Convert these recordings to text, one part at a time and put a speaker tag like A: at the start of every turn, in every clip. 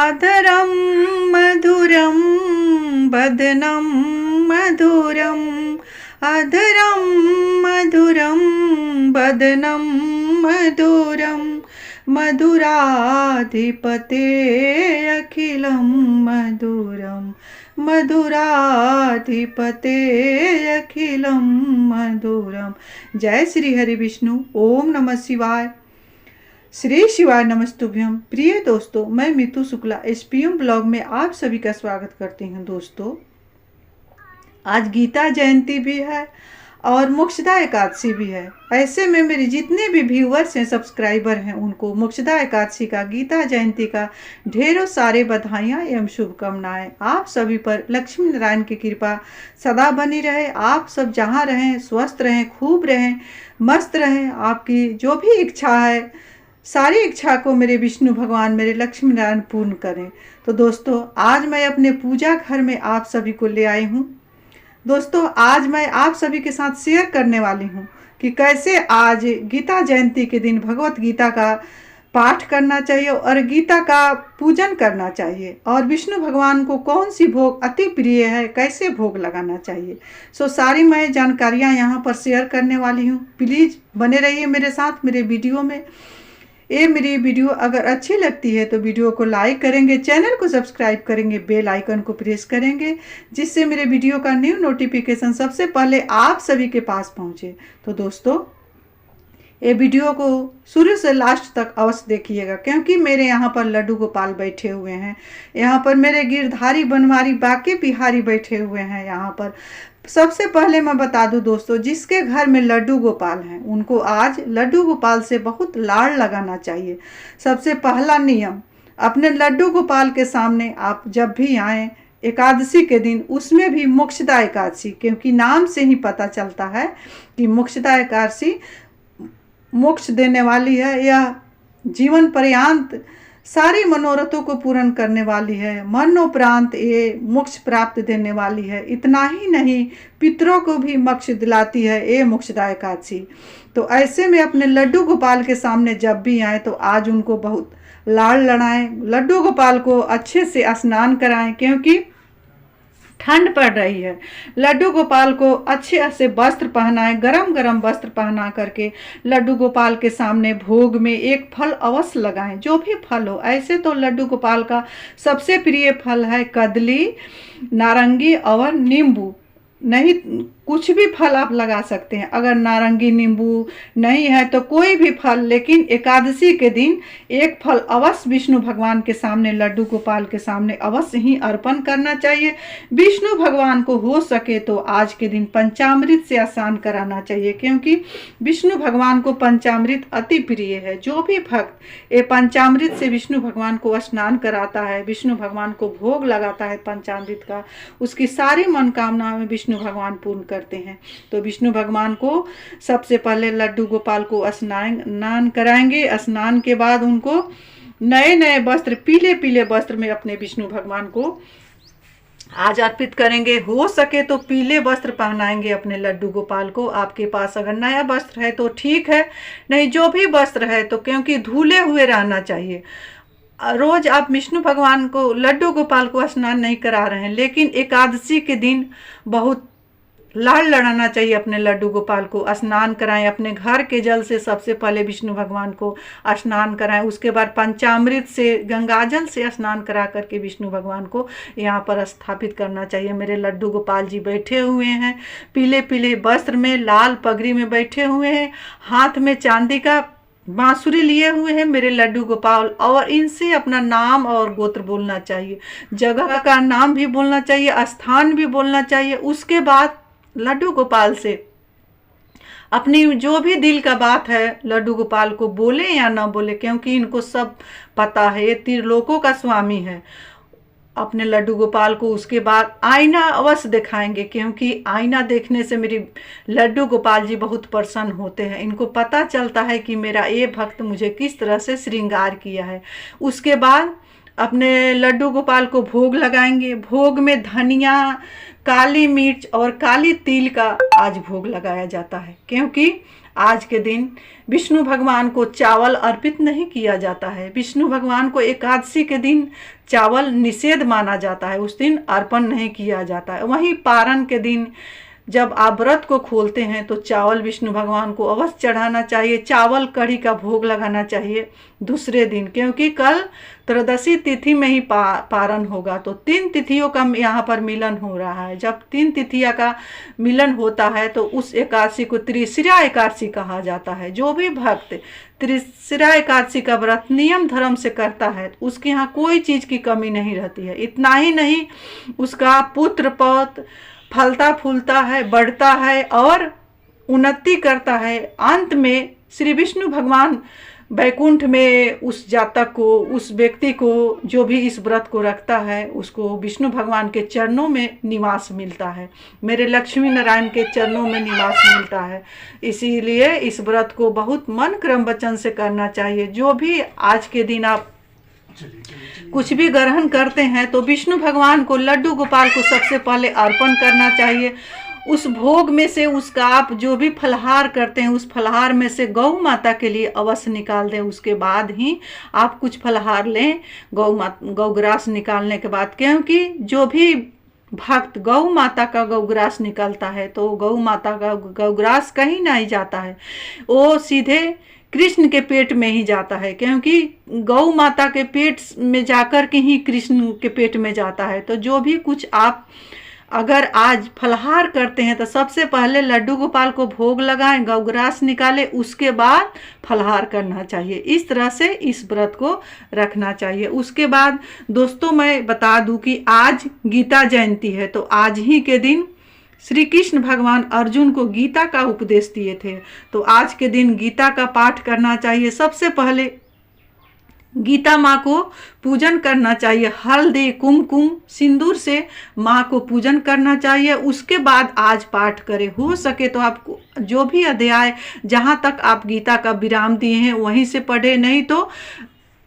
A: अधरं मधुरं वदनं मधुरम् अधरं मधुरं वदनं मधुरं मधुराधिपते अखिलं मधुरं मधुराधिपते अखिलं मधुरम। जय श्री हरि विष्णु। ओम नमः शिवाय। श्री शिवाय नमस्तुभ्यम। प्रिय दोस्तों, मैं मीतू शुक्ला एसपीएम ब्लॉग में आप सभी का स्वागत करती हूं। दोस्तों, आज गीता जयंती भी है और मोक्षदा एकादशी भी है। ऐसे में मेरे जितने भी व्यूअर्स हैं, सब्सक्राइबर हैं, उनको मोक्षदा एकादशी का, गीता जयंती का ढेरों सारे बधाइयाँ एवं शुभकामनाएं। आप सभी पर लक्ष्मी नारायण की कृपा सदा बनी रहे। आप सब जहाँ रहें स्वस्थ रहें, खूब रहें, मस्त रहें। आपकी जो भी इच्छा है, सारी इच्छा को मेरे विष्णु भगवान, मेरे लक्ष्मी नारायण पूर्ण करें। तो दोस्तों, आज मैं अपने पूजा घर में आप सभी को ले आई हूँ। दोस्तों, आज मैं आप सभी के साथ शेयर करने वाली हूँ कि कैसे आज गीता जयंती के दिन भगवत गीता का पाठ करना चाहिए और गीता का पूजन करना चाहिए, और विष्णु भगवान को कौन सी भोग अति प्रिय है, कैसे भोग लगाना चाहिए। सारी मैं जानकारियाँ यहाँ पर शेयर करने वाली हूँ। प्लीज़ बने रहिए मेरे साथ मेरे वीडियो में। ये मेरी वीडियो अगर अच्छी लगती है तो वीडियो को लाइक करेंगे, चैनल को सब्सक्राइब करेंगे, बेल आइकन को प्रेस करेंगे, जिससे मेरे वीडियो का न्यू नोटिफिकेशन सबसे पहले आप सभी के पास पहुंचे। तो दोस्तों, ये वीडियो को शुरू से लास्ट तक अवश्य देखिएगा, क्योंकि मेरे यहाँ पर लड्डू गोपाल बैठे हुए हैं। यहाँ पर मेरे गिरधारी बनवारी बाके बिहारी बैठे हुए हैं। यहाँ पर सबसे पहले मैं बता दूं दोस्तों, जिसके घर में लड्डू गोपाल हैं उनको आज लड्डू गोपाल से बहुत लाड़ लगाना चाहिए। सबसे पहला नियम, अपने लड्डू गोपाल के सामने आप जब भी आएँ एकादशी के दिन, उसमें भी मोक्षदा एकादशी, क्योंकि नाम से ही पता चलता है कि मोक्षदा एकादशी मोक्ष देने वाली है। यह जीवन पर्यंत सारी मनोरथों को पूर्ण करने वाली है। मरणोपरांत ये मोक्ष प्राप्त देने वाली है। इतना ही नहीं, पितरों को भी मोक्ष दिलाती है ये मोक्षदा एकादशी। तो ऐसे में अपने लड्डू गोपाल के सामने जब भी आए तो आज उनको बहुत लाड़ लड़ाएं। लड्डू गोपाल को अच्छे से स्नान कराएं, क्योंकि ठंड पड़ रही है। लड्डू गोपाल को अच्छे से वस्त्र पहनाएं, गरम गरम वस्त्र पहना करके लड्डू गोपाल के सामने भोग में एक फल अवश्य लगाएं, जो भी फल हो। ऐसे तो लड्डू गोपाल का सबसे प्रिय फल है कदली, नारंगी और नींबू। नहीं, कुछ भी फल आप लगा सकते हैं। अगर नारंगी नींबू नहीं है तो कोई भी फल, लेकिन एकादशी के दिन एक फल अवश्य विष्णु भगवान के सामने, लड्डू गोपाल के सामने अवश्य ही अर्पण करना चाहिए। विष्णु भगवान को हो सके तो आज के दिन पंचामृत से स्नान कराना चाहिए, क्योंकि विष्णु भगवान को पंचामृत अति प्रिय है। जो भी भक्त ये पंचामृत से विष्णु भगवान को स्नान कराता है, विष्णु भगवान को भोग लगाता है पंचामृत का, उसकी सारी मनोकामना में विष्णु भगवान पूर्ण करते हैं। तो विष्णु भगवान को सबसे पहले लड्डू गोपाल को स्नान कराएंगे। स्नान के बाद उनको नए नए वस्त्र, पीले पीले वस्त्र में अपने विष्णु भगवान को आज अर्पित करेंगे। हो सके तो पीले वस्त्र पहनाएंगे अपने लड्डू गोपाल को। आपके पास अगर नया वस्त्र है तो ठीक है, नहीं जो भी वस्त्र है तो, क्योंकि धुले हुए रहना चाहिए। रोज आप विष्णु भगवान को, लड्डू गोपाल को स्नान नहीं करा रहे हैं, लेकिन एकादशी के दिन बहुत लाड़ लड़ाना चाहिए। अपने लड्डू गोपाल को स्नान कराएं, अपने घर के जल से सबसे पहले विष्णु भगवान को स्नान कराएं। उसके बाद पंचामृत से, गंगाजल से स्नान करा करके विष्णु भगवान को यहाँ पर स्थापित करना चाहिए। मेरे लड्डू गोपाल जी बैठे हुए हैं पीले पीले वस्त्र में, लाल पगड़ी में बैठे हुए हैं, हाथ में चांदी का बांसुरी लिए हुए हैं मेरे लड्डू गोपाल, और इनसे अपना नाम और गोत्र बोलना चाहिए, जगह का नाम भी बोलना चाहिए, स्थान भी बोलना चाहिए। उसके बाद लड्डू गोपाल से अपनी जो भी दिल का बात है लड्डू गोपाल को बोले या ना बोले, क्योंकि इनको सब पता है, ये त्रिलोकों का स्वामी है। अपने लड्डू गोपाल को उसके बाद आईना अवश्य दिखाएंगे, क्योंकि आईना देखने से मेरी लड्डू गोपाल जी बहुत प्रसन्न होते हैं। इनको पता चलता है कि मेरा ये भक्त मुझे किस तरह से श्रृंगार किया है। उसके बाद अपने लड्डू गोपाल को भोग लगाएंगे। भोग में धनिया, काली मिर्च और काली तिल का आज भोग लगाया जाता है, क्योंकि आज के दिन विष्णु भगवान को चावल अर्पित नहीं किया जाता है। विष्णु भगवान को एकादशी के दिन चावल निषेध माना जाता है, उस दिन अर्पण नहीं किया जाता है। वहीं पारण के दिन जब आप व्रत को खोलते हैं तो चावल विष्णु भगवान को अवश्य चढ़ाना चाहिए। चावल कढ़ी का भोग लगाना चाहिए दूसरे दिन, क्योंकि कल त्रयोदशी तिथि में ही पारण होगा। तो 3 तिथियों का यहाँ पर मिलन हो रहा है। जब 3 तिथियां का मिलन होता है तो उस एकादशी को त्रिशिरा एकादशी कहा जाता है। जो भी भक्त त्रिशिरा एकादशी का व्रत नियम धर्म से करता है उसके यहाँ कोई चीज़ की कमी नहीं रहती है। इतना ही नहीं, उसका पुत्र पौत्र फलता फूलता है, बढ़ता है और उन्नति करता है। अंत में श्री विष्णु भगवान वैकुंठ में उस जातक को, उस व्यक्ति को, जो भी इस व्रत को रखता है, उसको विष्णु भगवान के चरणों में निवास मिलता है, मेरे लक्ष्मी नारायण के चरणों में निवास मिलता है। इसीलिए इस व्रत को बहुत मन क्रम वचन से करना चाहिए। जो भी आज के दिन आप कुछ भी ग्रहण करते हैं तो विष्णु भगवान को लड्डू गोपाल को सबसे पहले अर्पण करना चाहिए। उस भोग में से उसका आप जो भी फलहार करते हैं उस फलहार में से गौ माता के लिए अवश्य निकाल दें। उसके बाद ही आप कुछ फलहार लें, गौग्रास निकालने के बाद, क्योंकि जो भी भक्त गौ माता का गौग्रास निकलता है तो गौ माता का गौग्रास कहीं नहीं जाता है, वो सीधे कृष्ण के पेट में ही जाता है, क्योंकि गौ माता के पेट में जाकर के ही कृष्ण के पेट में जाता है। तो जो भी कुछ आप अगर आज फलहार करते हैं तो सबसे पहले लड्डू गोपाल को भोग लगाएं, गौग्रास निकालें, उसके बाद फलहार करना चाहिए। इस तरह से इस व्रत को रखना चाहिए। उसके बाद दोस्तों मैं बता दूं कि आज गीता जयंती है, तो आज ही के दिन श्री कृष्ण भगवान अर्जुन को गीता का उपदेश दिए थे। तो आज के दिन गीता का पाठ करना चाहिए। सबसे पहले गीता माँ को पूजन करना चाहिए, हल्दी कुमकुम सिंदूर से माँ को पूजन करना चाहिए। उसके बाद आज पाठ करें। हो सके तो आपको जो भी अध्याय जहाँ तक आप गीता का विराम दिए हैं वहीं से पढ़े, नहीं तो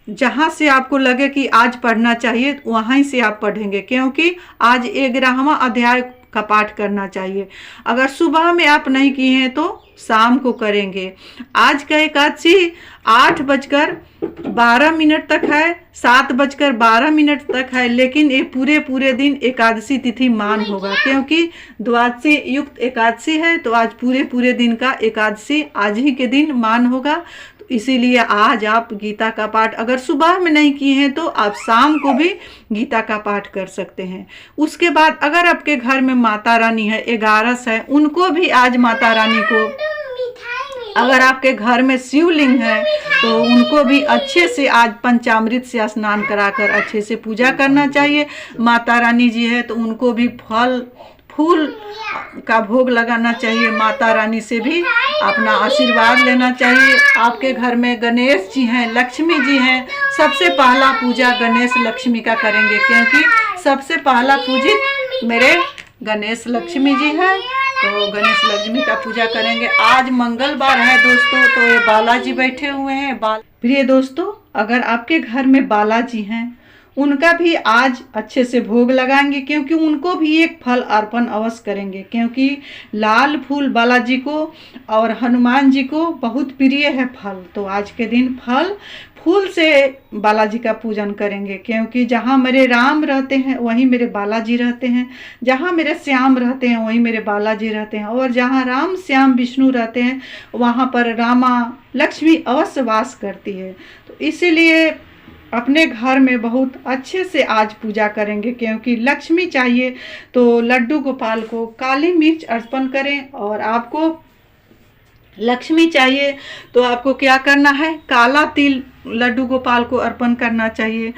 A: जहाँ से आपको लगे कि आज पढ़ना चाहिए वहीं से आप पढ़ेंगे, क्योंकि आज 11वां अध्याय का पाठ करना चाहिए। अगर सुबह में आप नहीं किए हैं तो शाम को करेंगे। आज का एकादशी 8:12 तक है, 7:12 तक है, लेकिन ये पूरे दिन एकादशी तिथि मान होगा, क्योंकि द्वादशी युक्त एकादशी है। तो आज पूरे दिन का एकादशी आज ही के दिन मान होगा। इसीलिए आज आप गीता का पाठ अगर सुबह में नहीं किए हैं तो आप शाम को भी गीता का पाठ कर सकते हैं। उसके बाद अगर आपके घर में माता रानी है, 11 है, उनको भी आज माता रानी को, अगर आपके घर में शिवलिंग है तो उनको भी अच्छे से आज पंचामृत से स्नान कराकर अच्छे से पूजा करना चाहिए। माता रानी जी है तो उनको भी फूल का भोग लगाना चाहिए। माता रानी से भी अपना आशीर्वाद लेना चाहिए। आपके घर में गणेश जी हैं, लक्ष्मी जी हैं, सबसे पहला पूजा गणेश लक्ष्मी का करेंगे, क्योंकि सबसे पहला पूजित मेरे गणेश लक्ष्मी जी हैं। तो गणेश लक्ष्मी का पूजा करेंगे। आज मंगलवार है दोस्तों, तो ये बालाजी बैठे हुए हैं। प्रिय दोस्तों, अगर आपके घर में बालाजी हैं उनका भी आज अच्छे से भोग लगाएंगे, क्योंकि उनको भी एक फल अर्पण अवश्य करेंगे, क्योंकि लाल फूल बालाजी को और हनुमान जी को बहुत प्रिय है फल। तो आज के दिन फूल से बालाजी का पूजन करेंगे, क्योंकि जहाँ मेरे राम रहते हैं वहीं मेरे बालाजी रहते हैं, जहाँ मेरे श्याम रहते हैं वहीं मेरे बालाजी रहते हैं, और जहाँ राम श्याम विष्णु रहते हैं वहाँ पर रामा लक्ष्मी अवश्य वास करती है। तो इसीलिए अपने घर में बहुत अच्छे से आज पूजा करेंगे, क्योंकि लक्ष्मी चाहिए तो लड्डू गोपाल को काली मिर्च अर्पण करें, और आपको लक्ष्मी चाहिए तो आपको क्या करना है, काला तिल लड्डू गोपाल को अर्पण करना चाहिए।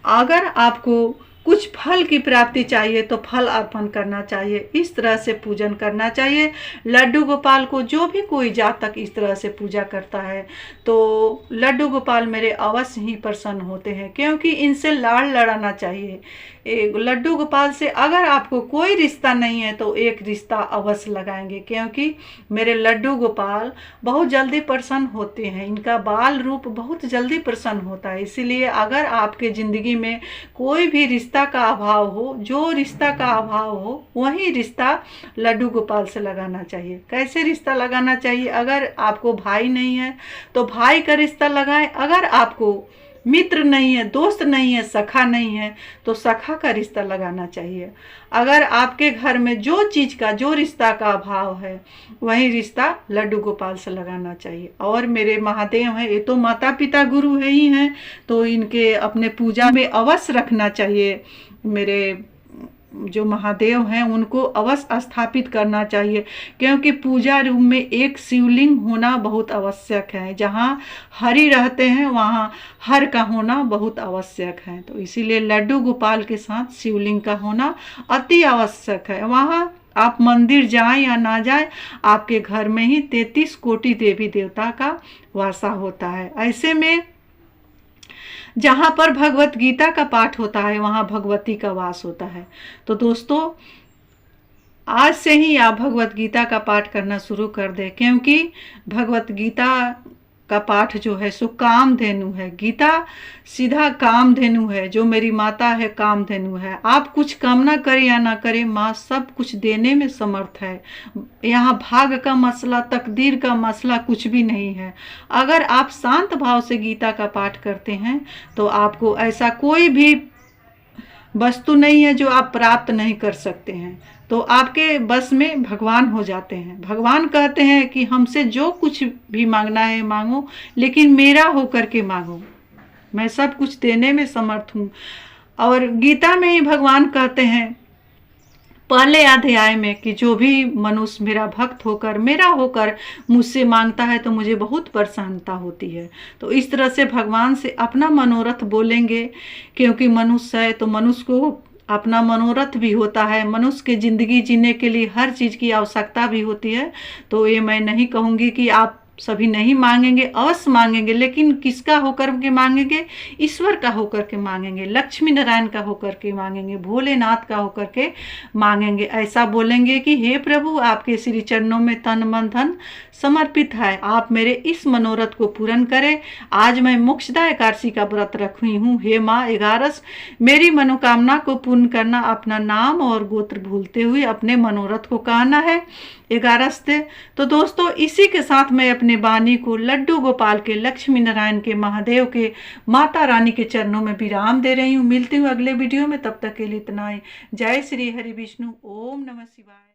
A: अगर आपको कुछ फल की प्राप्ति चाहिए तो फल अर्पण करना चाहिए। इस तरह से पूजन करना चाहिए लड्डू गोपाल को। जो भी कोई जातक इस तरह से पूजा करता है तो लड्डू गोपाल मेरे अवश्य ही प्रसन्न होते हैं, क्योंकि इनसे लाड़ लड़ाना चाहिए। लड्डू गोपाल से अगर आपको कोई रिश्ता नहीं है तो एक रिश्ता अवश्य लगाएंगे, क्योंकि मेरे लड्डू गोपाल बहुत जल्दी प्रसन्न होते हैं। इनका बाल रूप बहुत जल्दी प्रसन्न होता है। इसीलिए अगर आपके ज़िंदगी में कोई भी रिश्ता का अभाव हो, जो रिश्ता का अभाव हो, वही रिश्ता लड्डू गोपाल से लगाना चाहिए। कैसे रिश्ता लगाना चाहिए? अगर आपको भाई नहीं है तो भाई का रिश्ता लगाएं। अगर आपको मित्र नहीं है, दोस्त नहीं है, सखा नहीं है तो सखा का रिश्ता लगाना चाहिए। अगर आपके घर में जो चीज़ का, जो रिश्ता का अभाव है, वही रिश्ता लड्डू गोपाल से लगाना चाहिए। और मेरे महादेव हैं, ये तो माता पिता गुरु है ही हैं, तो इनके अपने पूजा में अवश्य रखना चाहिए। मेरे जो महादेव हैं उनको अवश्य स्थापित करना चाहिए, क्योंकि पूजा रूम में एक शिवलिंग होना बहुत आवश्यक है। जहाँ हरि रहते हैं वहाँ हर का होना बहुत आवश्यक है। तो इसीलिए लड्डू गोपाल के साथ शिवलिंग का होना अति आवश्यक है। वहाँ आप मंदिर जाएं या ना जाएं, आपके घर में ही 33 कोटि देवी देवता का वासा होता है। ऐसे में जहाँ पर भगवत गीता का पाठ होता है वहाँ भगवती का वास होता है। तो दोस्तों, आज से ही आप भगवत गीता का पाठ करना शुरू कर दें, क्योंकि भगवत गीता का पाठ जो है सो कामधेनु है। गीता सीधा कामधेनु है। जो मेरी माता है कामधेनु है। आप कुछ कामना करें या ना करें, माँ सब कुछ देने में समर्थ है। यहाँ भाग का मसला, तकदीर का मसला कुछ भी नहीं है। अगर आप शांत भाव से गीता का पाठ करते हैं तो आपको ऐसा कोई भी वस्तु नहीं है जो आप प्राप्त नहीं कर सकते हैं। तो आपके बस में भगवान हो जाते हैं। भगवान कहते हैं कि हमसे जो कुछ भी मांगना है मांगो, लेकिन मेरा होकर के मांगो, मैं सब कुछ देने में समर्थ हूँ। और गीता में ही भगवान कहते हैं पहले अध्याय में कि जो भी मनुष्य मेरा भक्त होकर, मेरा होकर मुझसे मांगता है तो मुझे बहुत प्रसन्नता होती है। तो इस तरह से भगवान से अपना मनोरथ बोलेंगे, क्योंकि मनुष्य है तो मनुष्य को अपना मनोरथ भी होता है। मनुष्य की ज़िंदगी जीने के लिए हर चीज़ की आवश्यकता भी होती है। तो ये मैं नहीं कहूँगी कि आप सभी नहीं मांगेंगे, अवश्य मांगेंगे, लेकिन किसका होकर के मांगेंगे? ईश्वर का होकर के मांगेंगे, लक्ष्मी नारायण का होकर के मांगेंगे, भोलेनाथ का होकर के मांगेंगे। ऐसा बोलेंगे कि हे प्रभु, आपके श्री चरणों में तन मन धन समर्पित है, आप मेरे इस मनोरथ को पूर्ण करें। आज मैं मोक्षदा एकादशी का व्रत रखी हूँ। हे माँ 11 मेरी मनोकामना को पूर्ण करना। अपना नाम और गोत्र भूलते हुए अपने मनोरथ को कहना है 11। तो दोस्तों, इसी के साथ मैं अपने वाणी को लड्डू गोपाल के, लक्ष्मी नारायण के, महादेव के, माता रानी के चरणों में विराम दे रही हूँ। मिलती हूँ अगले वीडियो में, तब तक के लिए इतना ही। जय श्री हरि विष्णु। ओम नमः शिवाय।